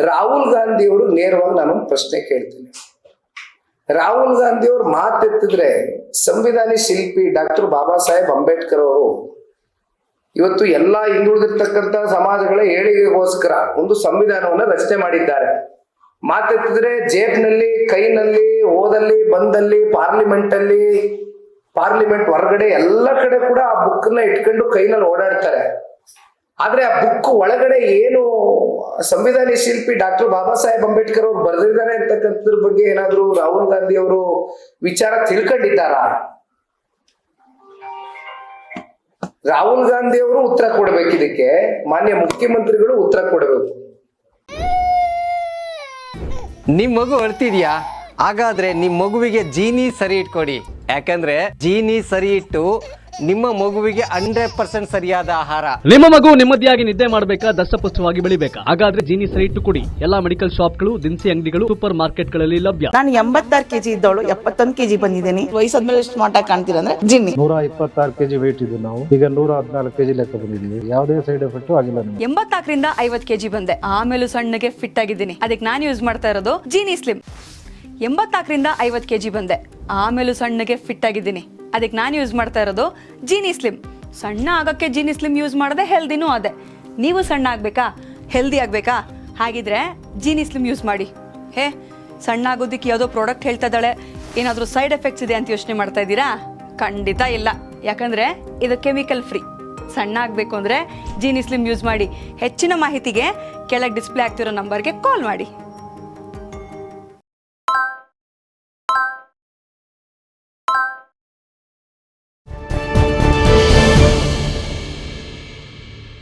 ರಾಹುಲ್ ಗಾಂಧಿ ಅವರು ನೇರವಾಗಿ ನಾನು ಪ್ರಶ್ನೆ ಕೇಳ್ತೀನಿ. ರಾಹುಲ್ ಗಾಂಧಿ ಅವರು ಮಾತೆತ್ತಿದ್ರೆ ಸಂವಿಧಾನಿ ಶಿಲ್ಪಿ ಡಾಕ್ಟರ್ ಬಾಬಾ ಸಾಹೇಬ್ ಅಂಬೇಡ್ಕರ್ ಅವರು ಇವತ್ತು ಎಲ್ಲಾ ಹಿಂದುಳಿದಿರ್ತಕ್ಕಂಥ ಸಮಾಜಗಳ ಏಳಿಗೆಗೋಸ್ಕರ ಒಂದು ಸಂವಿಧಾನವನ್ನ ರಚನೆ ಮಾಡಿದ್ದಾರೆ. ಮಾತೆತ್ತಿದ್ರೆ ಜೇಬ್ನಲ್ಲಿ, ಕೈನಲ್ಲಿ, ಓದಲ್ಲಿ, ಬಂದಲ್ಲಿ, ಪಾರ್ಲಿಮೆಂಟ್ ಹೊರಗಡೆ ಎಲ್ಲ ಕಡೆ ಕೂಡ ಆ ಬುಕ್ ನ ಇಟ್ಕೊಂಡು ಕೈನಲ್ಲಿ ಓಡಾಡ್ತಾರೆ. ಆದ್ರೆ ಆ ಬುಕ್ ಒಳಗಡೆ ಏನು ಸಂವಿಧಾನಿ ಶಿಲ್ಪಿ ಡಾಕ್ಟರ್ ಬಾಬಾ ಸಾಹೇಬ್ ಅಂಬೇಡ್ಕರ್ ಅವರು ಬರೆದಿದ್ದಾರೆ ಅಂತಕ್ಕಂಥದ್ರ ಬಗ್ಗೆ ಏನಾದ್ರು ರಾಹುಲ್ ಗಾಂಧಿ ಅವರು ವಿಚಾರ ತಿಳ್ಕೊಂಡಿದ್ದಾರಾ? ರಾಹುಲ್ ಗಾಂಧಿ ಅವರು ಉತ್ತರ ಕೊಡ್ಬೇಕು. ಇದಕ್ಕೆ ಮಾನ್ಯ ಮುಖ್ಯಮಂತ್ರಿಗಳು ಉತ್ತರ ಕೊಡಬೇಕು. ನಿಮ್ ಮಗು ಅಳ್ತಿದ್ಯಾ? ಹಾಗಾದ್ರೆ ನಿಮ್ ಮಗುವಿಗೆ ಜೀನಿ ಸರಿ ಇಟ್ಕೊಡಿ. ಯಾಕಂದ್ರೆ ಜೀನಿ ಸರಿ ಇಟ್ಟು ನಿಮ್ಮ ಮಗುವಿಗೆ 100% ಸರಿಯಾದ ಆಹಾರ. ನಿಮ್ಮ ಮಗು ನೆಮ್ಮದಿಯಾಗಿ ನಿದ್ದೆ ಮಾಡಬೇಕಾ, ದಷ್ಟಪುಷ್ಟವಾಗಿ ಬೆಳಿಬೇಕಾ? ಹಾಗಾದ್ರೆ ಜೀನಿ ಸರಿ ಇಟ್ಟು ಕೊಡಿ. ಎಲ್ಲಾ ಮೆಡಿಕಲ್ ಶಾಪ್ಗಳು, ದಿನಸಿ ಅಂಗಡಿಗಳು, ಸೂಪರ್ ಮಾರ್ಕೆಟ್ಗಳಲ್ಲಿ ಲಭ್ಯ. ನಾನು 86 kg ಇದ್ದವಳು 71 kg ಬಂದಿದ್ದೀನಿ. ವಯಸ್ಸಾದ್ಮೇಲೆ ಸ್ಮಾರ್ಟ್ ಆಗಿ ಕಾಣ್ತೀರಾ ಅಂದ್ರೆ ಜಿನ್ನಿ. 126 kg ವೇಟ್ ಇದೆ. ನಾವು ಈಗ 114 kg ಲೆಕ್ಕ ಬಂದಿದ್ದೀವಿ. ಯಾವುದೇ ಸೈಡ್ ಎಫೆಕ್ಟ್ ಆಗಿಲ್ಲ. 84ರಿಂದ 50 kg ಬಂದೆ. ಆಮೇಲೂ ಸಣ್ಣಗೆ ಫಿಟ್ ಆಗಿದ್ದೀನಿ. ಅದಕ್ಕೆ ನಾನು ಯೂಸ್ ಮಾಡ್ತಾ ಇರೋದು ಜೀನಿ ಸ್ಲಿಮ್. 84ರಿಂದ 50 kg ಬಂದೆ. ಆಮೇಲೂ ಸಣ್ಣಗೆ ಫಿಟ್ ಆಗಿದ್ದೀನಿ. ಅದಕ್ಕೆ ನಾನು ಯೂಸ್ ಮಾಡ್ತಾ ಇರೋದು ಜೀನಿ ಸ್ಲಿಮ್. ಸಣ್ಣ ಆಗಕ್ಕೆ ಜೀನಿ ಸ್ಲಿಮ್ ಯೂಸ್ ಮಾಡದೆ ಹೆಲ್ದಿನೂ ಅದೇ. ನೀವು ಸಣ್ಣ ಆಗಬೇಕಾ, ಹೆಲ್ದಿ ಆಗಬೇಕಾ? ಹಾಗಿದ್ರೆ ಜೀನಿ ಸ್ಲಿಮ್ ಯೂಸ್ ಮಾಡಿ. ಸಣ್ಣ ಆಗೋದಕ್ಕೆ ಯಾವುದೋ ಪ್ರಾಡಕ್ಟ್ ಹೇಳ್ತಾ ಇದ್ದಾಳೆ, ಏನಾದರೂ ಸೈಡ್ ಎಫೆಕ್ಟ್ಸ್ ಇದೆ ಅಂತ ಯೋಚನೆ ಮಾಡ್ತಾ ಇದ್ದೀರಾ? ಖಂಡಿತ ಇಲ್ಲ. ಯಾಕಂದರೆ ಇದು ಕೆಮಿಕಲ್ ಫ್ರೀ. ಸಣ್ಣ ಆಗಬೇಕು ಅಂದರೆ ಜೀನಿ ಸ್ಲಿಮ್ ಯೂಸ್ ಮಾಡಿ. ಹೆಚ್ಚಿನ ಮಾಹಿತಿಗೆ ಕೆಳಗೆ ಡಿಸ್ಪ್ಲೇ ಆಗ್ತಿರೋ ನಂಬರ್ಗೆ ಕಾಲ್ ಮಾಡಿ.